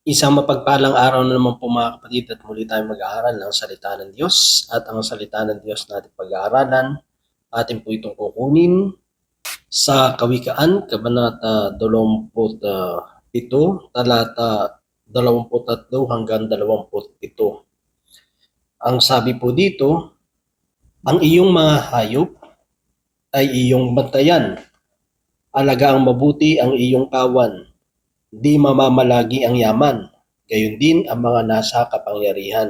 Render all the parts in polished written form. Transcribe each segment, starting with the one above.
Isang mapagpalang araw na naman po mga kapatid at muli tayong mag-aaral ng salita ng Diyos at ang salita ng Diyos natin pag-aaralan atin po itong kukunin sa Kawikaan, Kabanata 27, talata 23 hanggang 27. Ang sabi po dito, ang iyong mga hayop ay iyong bantayan, alagaang mabuti ang iyong kawan, di mamamalagi ang yaman, gayon din ang mga nasa kapangyarihan.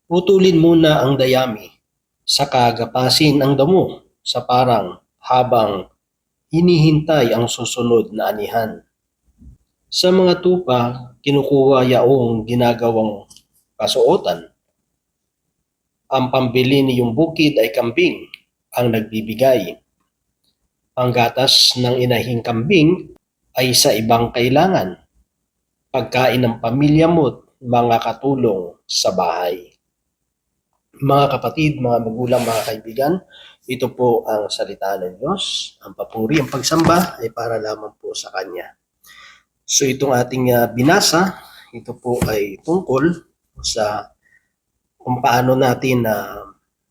Putulin muna ang dayami, saka gapasin ang damo sa parang habang hinihintay ang susunod na anihan. Sa mga tupa, kinukuha yaong ginagawang kasuotan. Ang pambili niyong bukid ay kambing ang nagbibigay. Ang gatas ng inahing kambing ay sa ibang kailangan. Pagkain ng pamilya mo't mga katulong sa bahay. Mga kapatid, mga magulang, mga kaibigan, ito po ang salita ng Diyos. Ang papuri, ang pagsamba ay para lamang po sa Kanya. So itong ating binasa, ito po ay tungkol sa kung paano natin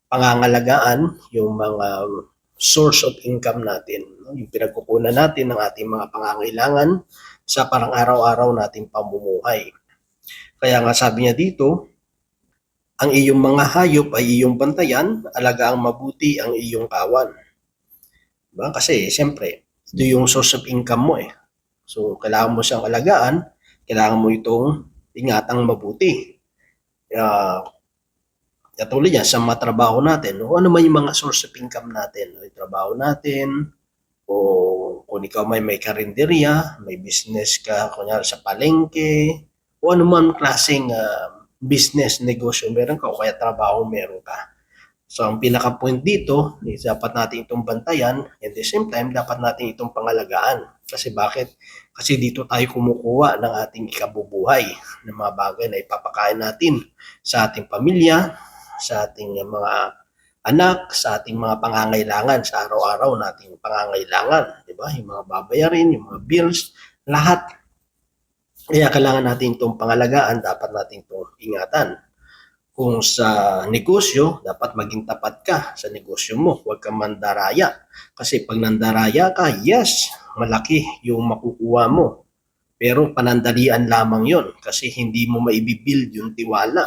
pangangalagaan yung mga source of income natin, yung pinagkukunan natin ng ating mga pangangailangan sa parang araw-araw nating pamumuhay. Kaya nga sabi niya dito, ang iyong mga hayop ay iyong bantayan, alagaang mabuti ang iyong kawan. Diba? Kasi siyempre, ito yung source of income mo eh. So kailangan mo siyang alagaan, kailangan mo itong ingatang mabuti. Katulad yan sa mga trabaho natin, o ano man yung mga source of income natin, yung trabaho natin, o kung ikaw may karinderya, may business ka, kunyari sa palengke, o ano man klaseng business, negosyo meron ka, o kaya trabaho meron ka. So ang pinaka-point dito, dapat natin itong bantayan, at the same time, dapat natin itong pangalagaan. Kasi bakit? Kasi dito tayo kumukuha ng ating ikabubuhay, ng mga bagay na ipapakain natin sa ating pamilya, sa ating mga anak, sa ating mga pangangailangan, sa araw-araw nating pangangailangan, di ba? Yung mga babayarin, yung mga bills, lahat. Kaya kailangan natin itong pangalagaan, dapat natin itong ingatan. Kung sa negosyo, dapat maging tapat ka sa negosyo mo. Huwag kang mandaraya. Kasi pag nandaraya ka, yes, malaki yung makukuha mo. Pero panandalian lamang yon kasi hindi mo maibibuild yung tiwala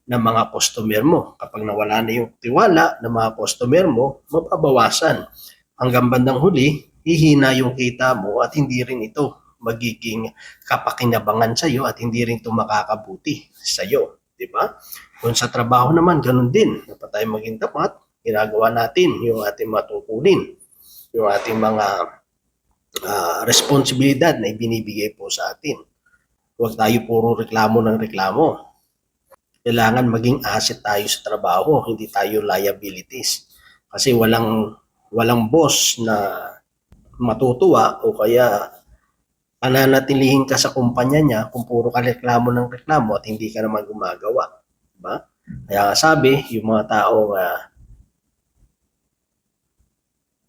ng mga customer mo. Kapag nawala na yung tiwala ng mga customer mo, mababawasan. Hanggang bandang huli, hihina yung kita mo at hindi rin ito magiging kapakinabangan sa iyo at hindi rin ito makakabuti sa iyo. Diba? Kung sa trabaho naman, ganun din. Dapat tayo maging tapat, ginagawa natin yung ating matungkulin, yung ating mga responsibilidad na ibinibigay po sa atin. Huwag tayo puro reklamo ng reklamo. Kailangan maging asset tayo sa trabaho, hindi tayo liabilities. Kasi walang boss na matutuwa o kaya pananatilihin ka sa kumpanya niya kung puro ka reklamo ng reklamo at hindi ka naman gumagawa. Diba? Kaya sabi, yung mga taong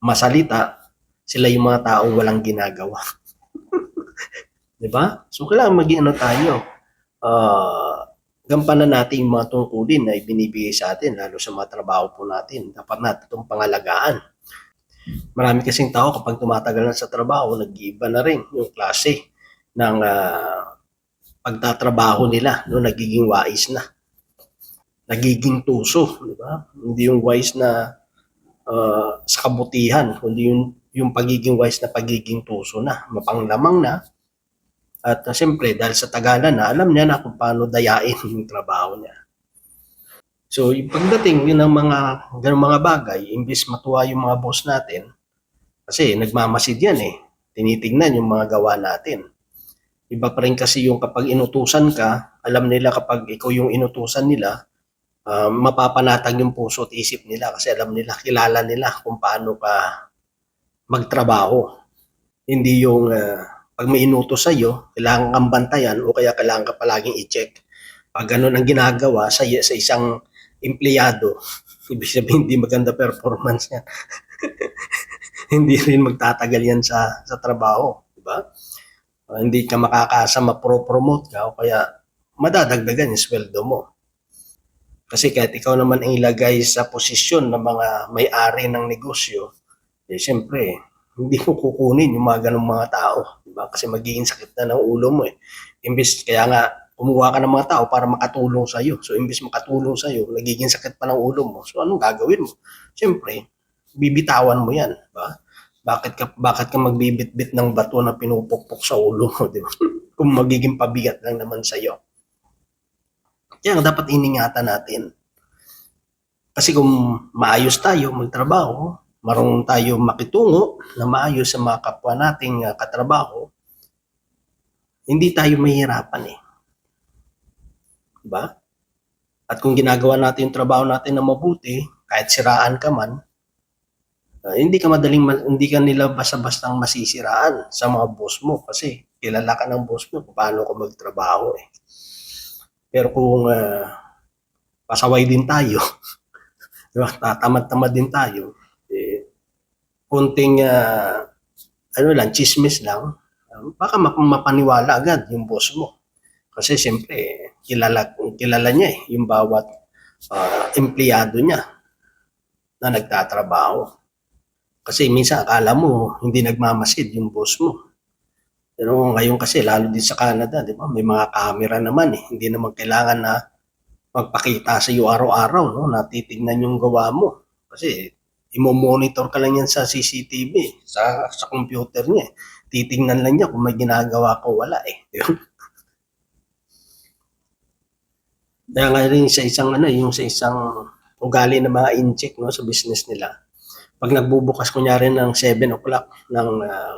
masalita, sila yung mga taong walang ginagawa. Diba? So kailangan maging tayo. Gampanan natin yung mga tungkulin na ibinibigay sa atin, lalo sa mga trabaho po natin. Dapat natin itong pangalagaan. Marami kasing tao kapag tumatagal na sa trabaho, nag-iiba na rin yung klase ng pagtatrabaho nila, no, nagiging wais na. Nagiging tuso, di ba? Hindi yung wise na sa kabutihan, kundi yung pagiging wise na pagiging tuso na, mapanglamang na. At siyempre, dahil sa tagalan na, alam niya na kung paano dayain yung trabaho niya. So, yung pagdating yun ng mga bagay, imbis matuwa yung mga boss natin, kasi nagmamasid yan eh. Tinitingnan yung mga gawa natin. Iba pa rin kasi yung kapag inutusan ka, alam nila kapag ikaw yung inutusan nila, mapapanatag yung puso at isip nila kasi alam nila, kilala nila kung paano ka magtrabaho. Hindi yung pag may inutos sa'yo, kailangan kang bantayan o kaya kailangan ka palaging i-check. Pag ganun ang ginagawa sa isang empleyado, ibig sabihin hindi maganda performance yan. Hindi rin magtatagal yan sa trabaho. Diba? Hindi ka makakaasa ma-promote ka o kaya madadagdagan yung sweldo mo. Kasi kahit ikaw naman ang ilagay sa posisyon ng mga may-ari ng negosyo, siyempre, hindi mo kukunin yung mga ganong mga tao. Diba? Kasi magiging sakit na ng ulo mo eh. Imbis, kaya nga, kumuha ka ng mga tao para makatulong sa iyo. So, imbis makatulong sa iyo, nagiging sakit pa ng ulo mo. So, anong gagawin mo? Siyempre, bibitawan mo yan. Diba? Bakit ka magbibitbit ng bato na pinupukpok sa ulo mo, di ba? Kung magiging pabigat lang naman sa iyo. Kaya dapat iningatan natin. Kasi kung maayos tayo magtrabaho, marunong tayo makitungo na maayos sa mga kapwa nating katrabaho, hindi tayo mahihirapan eh. Diba? At kung ginagawa natin yung trabaho natin na mabuti, kahit siraan ka man, hindi ka nila basta-bastang masisiraan sa mga boss mo kasi kilala ka ng boss mo kung paano ka magtrabaho eh. Pero kung pasaway din tayo, diba? Tatamad-tamad din tayo, kunting chismis lang, baka mapaniwala agad yung boss mo. Kasi siyempre, kilala niya yung bawat empleyado niya na nagtatrabaho. Kasi minsan akala mo hindi nagmamasid yung boss mo. Pero ngayon kasi lalo din sa Canada, di ba? May mga camera naman eh. Hindi naman kailangan na magpakita sa iyo araw-araw, no? Natitignan yung gawa mo. Kasi imo-monitor ka lang yan sa CCTV, sa computer niya. Titingnan lang niya kung may ginagawa ko wala eh. Kaya nga rin sa isang ugali ng mga incheck no sa business nila. Pag nagbubukas kunyari ng 7 o'clock ng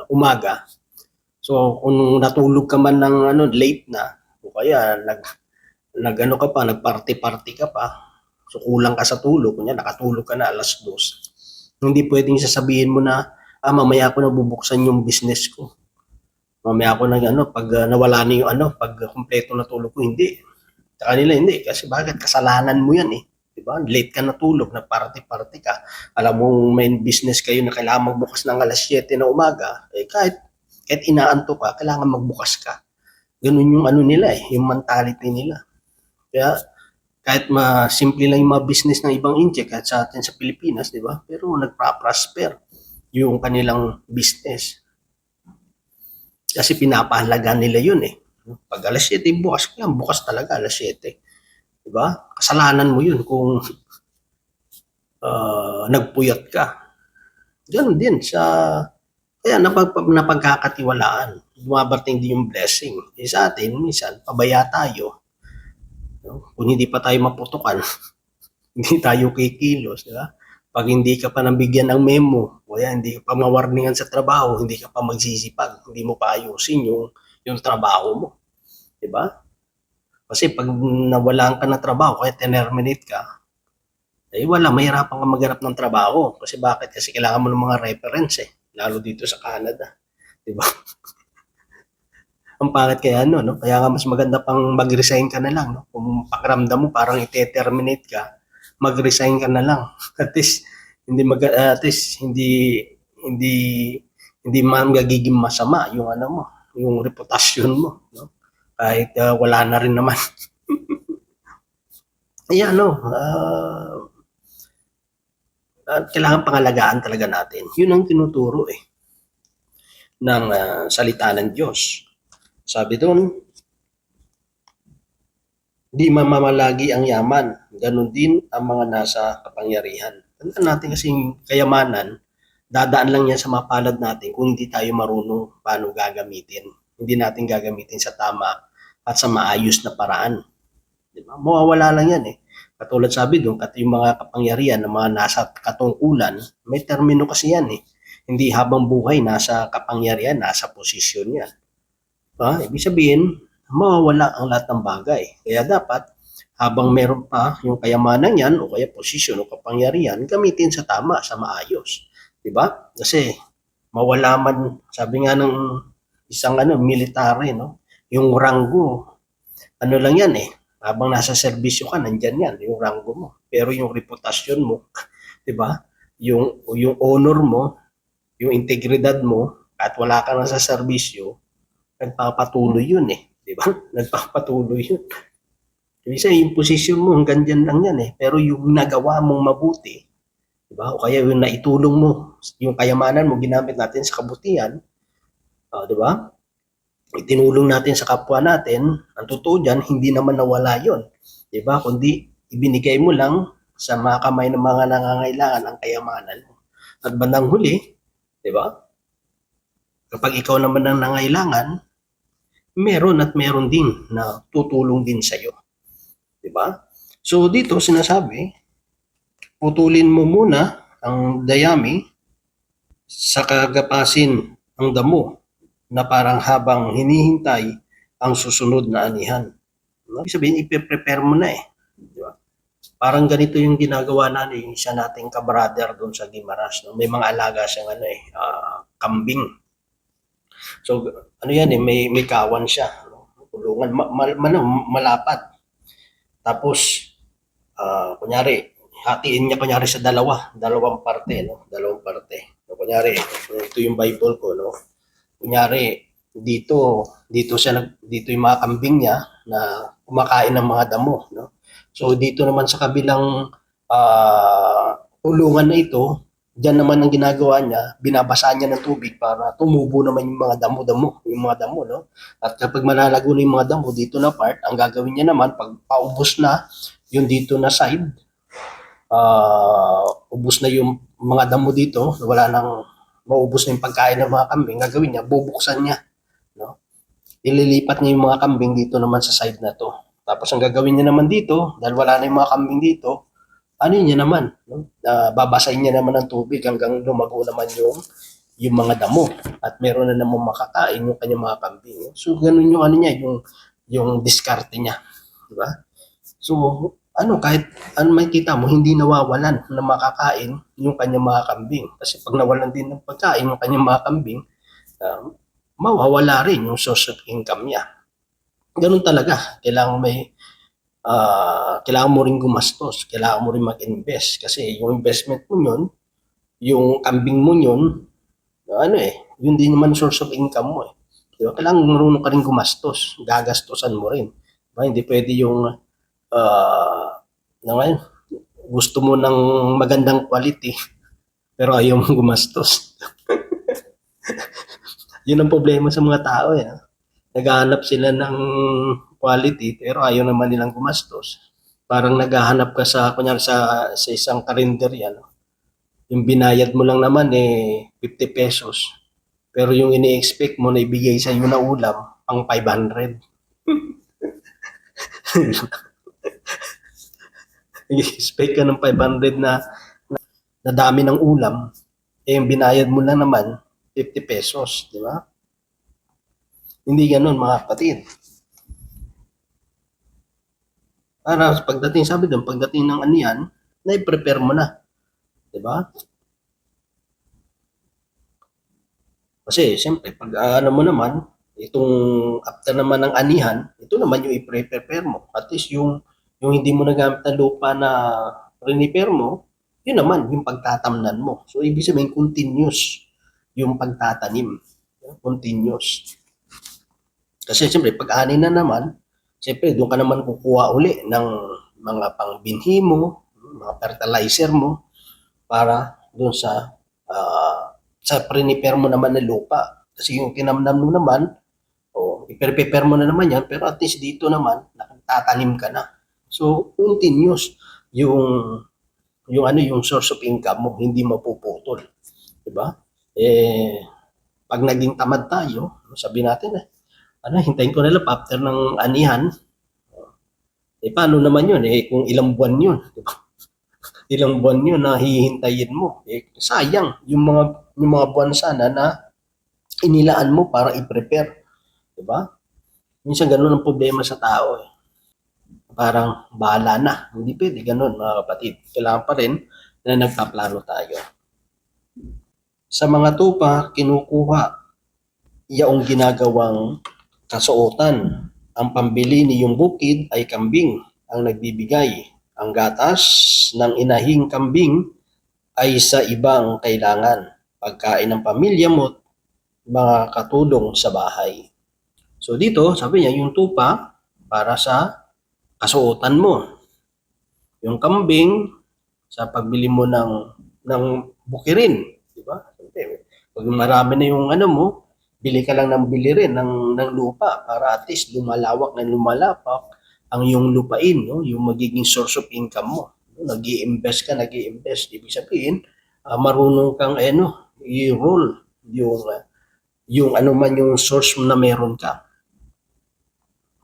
umaga, so kung natulog ka man ng late na o kaya nag ka pa, nagparty-party ka pa, so kulang ka sa tulog, kunya nakatulog ka na alas 2. Hindi pwedeng sasabihin mo na mamaya ako na bubuksan yung business ko. Mamaya ako pag nawala na yung pag kumpleto na tulog ko, hindi. Sa kanila hindi, kasi bakit kasalanan mo yan eh. Diba? Late ka natulog, nagparty-party ka. Alam mo may business kayo na kailangan magbukas ng alas 7 na umaga, kahit inaanto ka, kailangan magbukas ka. Ganun yung nila eh, yung mentality nila. Kaya kahit simple lang yung mga business ng ibang incheck kahit sa atin sa Pilipinas, di ba? Pero nagpa-prosper yung kanilang business. Kasi pinapahalaga nila yun eh. Pag alas 7, bukas ka lang. Bukas talaga alas 7. Diba? Kasalanan mo yun kung nagpuyat ka. Ganun din sa kaya napagkakatiwalaan. Dumabating din yung blessing. Sa atin, minsan, pabaya tayo. Kung hindi pa tayo maputukan, hindi tayo kikilos. Diba? Pag hindi ka pa nabigyan ng memo, o yan, hindi ka pa mawarningan sa trabaho, hindi ka pa magsisipag, hindi mo pa ayusin yung trabaho mo. Diba? Kasi pag nawalan ka ng trabaho, kaya terminate ka, wala, mahirapan ka maghanap ng trabaho. Kasi bakit? Kasi kailangan mo ng mga reference eh. Lalo dito sa Canada. Diba? Ang pangit kaya no? Kaya nga mas maganda pang mag-resign ka na lang. No? Kung pakiramdam mo parang ite-terminate ka, mag-resign ka na lang. At least, hindi magiging masama yung mo, yung reputasyon mo. No? Kahit wala na rin naman. Ayan, kailangan pangalagaan talaga natin. Yun ang tinuturo eh ng salita ng Diyos. Sabi doon, di mamamalagi ang yaman, ganun din ang mga nasa kapangyarihan. Tandaan natin kasi kayamanan, dadaan lang yan sa mapalad natin kung hindi tayo marunong paano gagamitin. Hindi natin gagamitin sa tama at sa maayos na paraan. Diba? Mawawala lang yan eh. Katulad sabi doon, yung mga kapangyarihan ng mga nasa katungkulan, may termino kasi yan eh. Hindi habang buhay nasa kapangyarihan, nasa posisyon yan. Ibig sabihin, mawawala ang lahat ng bagay. Kaya dapat, habang meron pa yung kayamanan yan, o kaya posisyon o kapangyarihan, gamitin sa tama, sa maayos. Diba? Kasi, mawala man, sabi nga ng isang military, no? Yung ranggo, lang yan eh, habang nasa serbisyo ka, nandyan yan, yung ranggo mo. Pero yung reputasyon mo, di ba? Yung honor mo, yung integridad mo, at wala ka na sa serbisyo, nagpapatuloy yun eh. Di ba? Nagpapatuloy yun. Kasi yung posisyon mo, hanggang dyan lang yan eh. Pero yung nagawa mong mabuti, di ba? O kaya yung naitulong mo, yung kayamanan mo, ginamit natin sa kabutihan, di ba? Itinulong natin sa kapwa natin, ang totoo dyan, hindi naman nawala yon, di ba? Kundi ibinigay mo lang sa mga kamay ng mga nangangailangan ang kayamanan mo. At bandang huli, di ba? Kapag ikaw naman ang nangailangan, meron at meron din na tutulong din sa iyo. Di ba? So dito sinasabi, putulin mo muna ang dayami sa kagapasin ang damo na parang habang hinihintay ang susunod na anihan. Ibig sabihin, ipe-prepare mo na eh. Di ba? Parang ganito yung ginagawa natin, yung isa nating kabrother doon sa Guimaras. No? May mga alaga siyang kambing. So, ano yan eh, may kawan siya. No? Kulungan, malapad. Tapos, kunyari, hatiin niya kunyari sa dalawang parte, no? Dalawang parte. So, kunyari, ito yung Bible ko, no? Kunyari, dito yung mga kambing niya na kumakain ng mga damo, no? So dito naman sa kabilang ulungan na ito, diyan naman ang ginagawa niya, binabasa niya ng tubig para tumubo naman yung mga damo, no? At kapag malalago na yung mga damo dito na part, ang gagawin niya naman pag paubos na yung dito na side, ubos na yung mga damo dito, wala nang maubos na yung pagkain ng mga kambing, gagawin niya, bubuksan niya, no? Ililipat niya yung mga kambing dito naman sa side na to. Tapos ang gagawin niya naman dito, dahil wala na yung mga kambing dito, ano niya naman, no? Babasahin niya naman ng tubig hanggang lumago naman yung mga damo at meron na naman makakain yung kanyang mga kambing. So ganun yung ano niya, yung diskarte niya, di ba? So kahit makikita mo, hindi nawawalan na makakain yung kanyang mga kambing. Kasi pag nawalan din ng pagkain yung kanyang mga kambing, mawawala rin yung source of income niya. Ganun talaga. Kailangan mo rin gumastos. Kailangan mo rin mag-invest. Kasi yung investment mo yun, yung kambing mo yun, yun din naman source of income mo eh. Diba? Kailangan marunong ka rin gumastos. Gagastosan mo rin. Diba? Hindi pwede yung gusto mo ng magandang quality pero ayaw mong gumastos. Yun ang problema sa mga tao eh. Naghahanap sila ng quality pero ayaw naman nilang gumastos. Parang naghahanap ka kunyari sa isang karinderya, no? Yung binayad mo lang naman 50 pesos. Pero yung ini-expect mo na ibigay sa iyo na ulam, pang 500. I-expect ka ng 500 na dami ng ulam, yung binayad mo lang naman 50 pesos, di ba? Hindi ganoon mga kapatid. Para pagdating ng aniyan, na-prepare mo na. Di ba? Kasi siyempre, pag mo naman, itong after naman ng anihan, ito naman yung i-prepare mo. At least yung hindi mo nagamit na lupa na repair mo, yun naman yung pagtatamnan mo. So ibig sabihin continuous yung pagtatanim. Continuous. Kasi siyempre, pag ani na naman, siyempre doon ka naman kukuha uli ng mga pangbinhi mo, mga fertilizer mo, para doon sa prepare mo naman na lupa. Kasi yung kinamnam mo naman, i-prepare mo na naman yan, pero at least dito naman, nakatatanim ka na. So, continuous yung source of income mo, hindi mapuputol. Diba? Pag naging tamad tayo, sabi natin hintayin ko nila after ng anihan, paano naman yun? Kung ilang buwan yun, diba? Ilang buwan yun na hihintayin mo. Sayang yung mga buwan sana na inilaan mo para i-prepare. Diba? Minsan ganun ang problema sa tao eh. Parang bahala na. Hindi pwede ganun mga kapatid. Kailangan pa rin na nagpaplano tayo. Sa mga tupa, kinukuha yaong ginagawang kasuotan. Ang pambili ni yung bukid ay kambing ang nagbibigay. Ang gatas ng inahing kambing ay sa ibang kailangan. Pagkain ng pamilya mo, mga katulong sa bahay. So dito, sabi niya, yung tupa para sa kasuotan mo. Yung kambing sa pagbili mo ng bukirin, di ba? Pag marami na yung ano mo, bili ka lang ng bili rin ng lupa para at least lumalawak na lumalapak ang yung lupain, no? Yung magiging source of income mo. Nag-i-invest ka, nag-i-invest. Ibig sabihin, marunong kang i-roll yung ano man yung source na meron ka.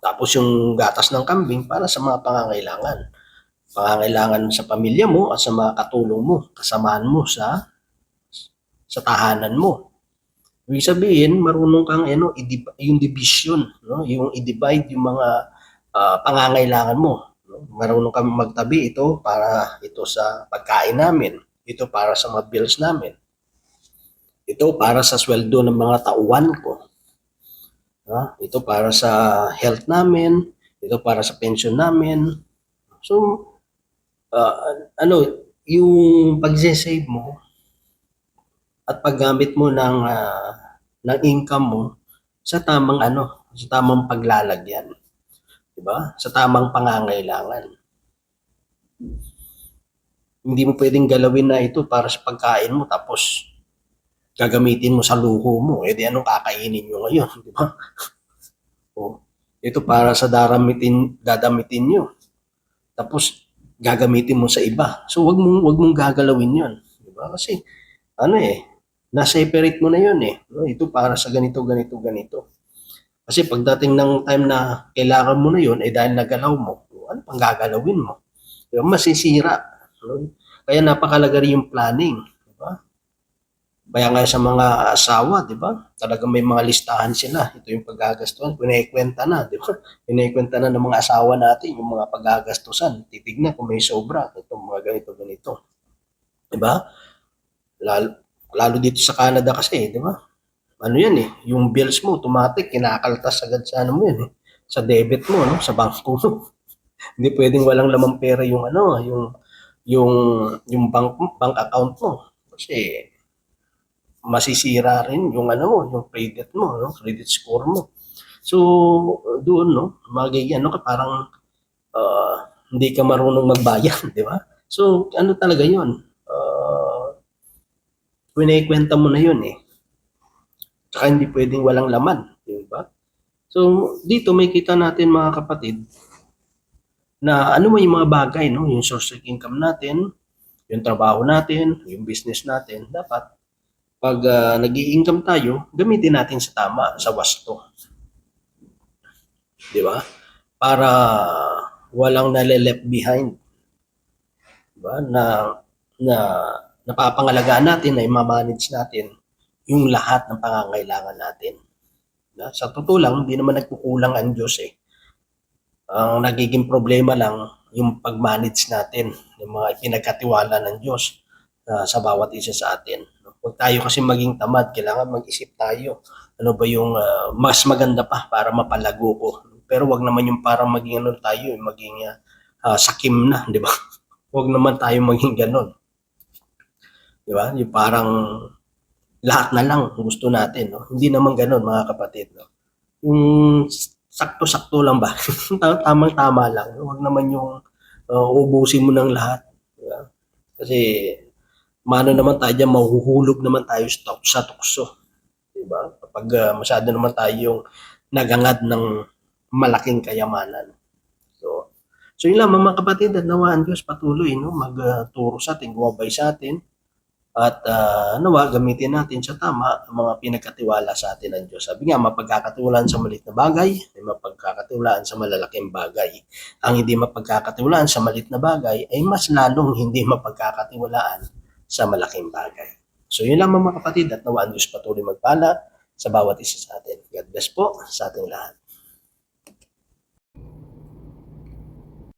Tapos yung gatas ng kambing para sa mga pangangailangan sa pamilya mo at sa mga katulong mo, kasamahan mo sa tahanan mo. Ibig sabihin, marunong kang yung division, no? Yung i-divide yung mga pangangailangan mo. No? Marunong kang magtabi, ito para ito sa pagkain namin, ito para sa mga bills namin, ito para sa sweldo ng mga tauhan ko. Ito para sa health namin, ito para sa pension namin. So, yung pag-save mo at paggamit mo ng income mo sa tamang paglalagyan, 'di ba? Sa tamang pangangailangan. Hindi mo pwedeng galawin na ito para sa pagkain mo tapos gagamitin mo sa luho mo. Eh di anong kakainin nyo ngayon, di ba? Ito para sa dadamitin nyo. Tapos gagamitin mo sa iba. So wag mong gagalawin 'yon, di ba? Kasi na-separate mo na 'yon eh. Ito para sa ganito, ganito, ganito. Kasi pagdating ng time na kailangan mo na 'yon, eh dahil nagalaw mo, ano pang gagalawin mo? Diba? Masisira. Kaya napakalaga rin yung planning, di ba? Kaya nga sa mga asawa, di ba? Talagang may mga listahan sila. Ito yung paggagastusan. Pinakwenta na, di ba? Pinakwenta na ng mga asawa natin yung mga paggagastusan. Titignan kung may sobra. Ito mga ganito. Di ba? Lalo dito sa Canada kasi, di ba? Ano yan eh, yung bills mo, automatic, kinakaltas agad sa ano mo yan eh. Sa debit mo, no? Sa bangko mo. Hindi pwedeng walang lamang pera yung bank account mo. Kasi masisira rin yung yung credit mo, no? Credit score mo. So, doon, no? Magiging parang hindi ka marunong magbayad, di ba? So, talaga yun? Pinakwenta mo na yun eh. Tsaka hindi pwedeng walang laman, di ba? So, dito may kita natin mga kapatid na ano man yung mga bagay, no? Yung source of income natin, yung trabaho natin, yung business natin, dapat pag nag-i-income tayo, gamitin natin sa tama, sa wasto. Di ba? Para walang nale-left behind. Di ba? Na napapangalagaan natin, na i-manage natin yung lahat ng pangangailangan natin. Sa totoo lang, hindi naman nagkukulang ang Diyos eh. Ang nagiging problema lang, yung pag-manage natin, yung mga pinagkatiwala ng Diyos sa bawat isa sa atin. Huwag tayo kasi maging tamad, kailangan mag-isip tayo. Ano ba yung mas maganda pa para mapalago ko? Pero wag naman yung para maging tayo, maging sakim na, di ba? Wag naman tayo maging ganon. Di ba? Yung parang lahat na lang gusto natin, no? Hindi naman ganon, mga kapatid, no? Yung sakto-sakto lang ba? Tamang-tama lang. Wag naman yung ubusin mo ng lahat. Diba? Kasi mano naman tayo dyan, mahuhulog naman tayo sa tukso. Diba? Kapag masyado naman tayong nagangad ng malaking kayamanan. So yun lang mga kapatid, at nawaan Diyos patuloy magturo sa atin, gumabay sa atin, at nawa gamitin natin sa tama ang mga pinagkatiwala sa atin ng Diyos. Sabi nga, mapagkakatiwalaan sa maliit na bagay, ay mapagkakatiwalaan sa malalaking bagay. Ang hindi mapagkakatiwalaan sa maliit na bagay ay mas lalong hindi mapagkakatiwalaan sa malaking bagay. So yun lang mga kapatid, at nawaan Diyos patuloy magpala sa bawat isa sa atin. God bless po sa ating lahat.